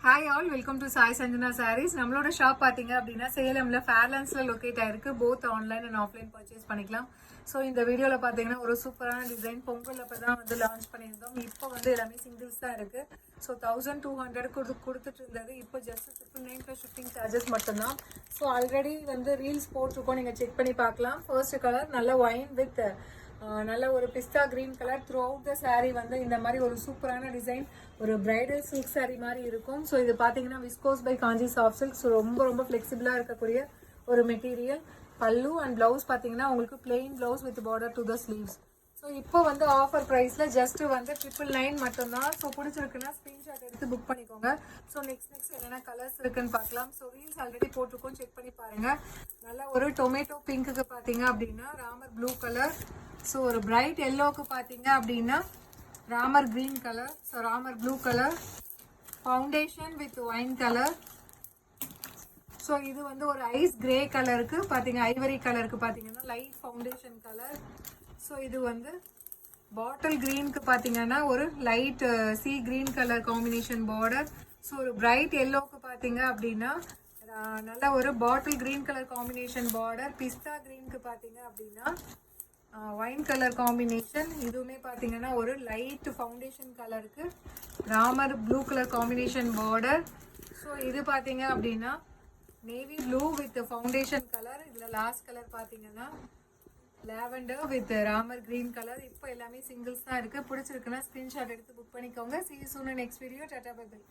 Hi all, welcome to Sai Sanjana sarees. நம்மளோட shop பார்த்தீங்க அப்படின்னா சேலம்ல ஃபேர்லாண்ட்ஸில் லொக்கேட் ஆயிருக்கு. Both online and offline purchase பண்ணிக்கலாம். ஸோ இந்த வீடியோவில் பார்த்தீங்கன்னா ஒரு சூப்பரான டிசைன் பொங்கல் அப்போ தான் வந்து லான்ச் பண்ணியிருந்தோம். இப்போ வந்து எல்லாமே சிங்கிள்ஸ் தான் இருக்குது. ஸோ 1200 கொடுத்துட்டு இருந்தது. இப்போ ஜஸ்ட் 999 ஷிப்பிங் சார்ஜஸ் மட்டும்தான். ஸோ ஆல்ரெடி வந்து ரீல்ஸ் போட்டிருக்கோம், நீங்கள் செக் பண்ணி பார்க்கலாம். ஃபர்ஸ்ட் கலர் நல்ல ஒயின் வித் நல்ல ஒரு pista green colour. Throughout the sari வந்து இந்த மாதிரி ஒரு சூப்பரான டிசைன், ஒரு பிரைடல் சில்க் சாரீ மாதிரி இருக்கும். ஸோ இது பார்த்தீங்கன்னா viscose by Kanchi soft silk. So ரொம்ப ஃப்ளெக்சிபிளாக இருக்கக்கூடிய ஒரு மெட்டீரியல். பல்லு அண்ட் பிளவுஸ் பார்த்தீங்கன்னா உங்களுக்கு plain blouse with border to the sleeves. So இப்போ வந்து ஆஃபர் ப்ரைஸில் ஜஸ்ட் வந்து 999 மட்டும்தான். ஸோ பிடிச்சிருக்குன்னா ஸ்க்ரீன்ஷாட் எடுத்து புக் பண்ணிக்கோங்க. ஸோ நெக்ஸ்ட் என்னென்ன கலர்ஸ் இருக்குன்னு பார்க்கலாம். ஸோ ரீல்ஸ் ஆல்ரெடி போட்டிருக்கோம், செக் பண்ணி பாருங்கள். நல்ல ஒரு டொமேட்டோ பிங்க்குக்கு பார்த்தீங்க அப்படின்னா ராமர் ப்ளூ கலர். ஸோ ஒரு பிரைட் எல்லோவுக்கு பார்த்தீங்க அப்படின்னா Ramar green colour. So Ramar blue colour foundation with wine colour. So இது வந்து ஒரு ஐஸ் கிரே கலருக்கு பார்த்தீங்க, ஐவரி கலருக்கு பார்த்தீங்கன்னா லைட் ஃபவுண்டேஷன் கலர். ஸோ இது வந்து பாட்டில் க்ரீனுக்கு பார்த்தீங்கன்னா ஒரு light sea green colour combination border. So ஒரு பிரைட் எல்லோவுக்கு பார்த்தீங்க அப்படின்னா நல்ல ஒரு bottle green colour combination border. Pista கிரீனுக்கு பார்த்தீங்க அப்படின்னா ஒயின் கலர் காம்பினேஷன். இதுவுமே பார்த்தீங்கன்னா ஒரு லைட் ஃபவுண்டேஷன் கலருக்கு Ramar blue colour combination border. So இது பார்த்தீங்க அப்படின்னா navy blue with foundation colour. இதில் லாஸ்ட் கலர் பார்த்தீங்கன்னா lavender with Ramar green colour. இப்போ எல்லாமே சிங்கிள்ஸ் தான் இருக்குது. பிடிச்சிருக்குன்னா ஸ்க்ரீன்ஷாட் எடுத்து புக் பண்ணிக்கோங்க. See you soon in next video. Tata, bye bye.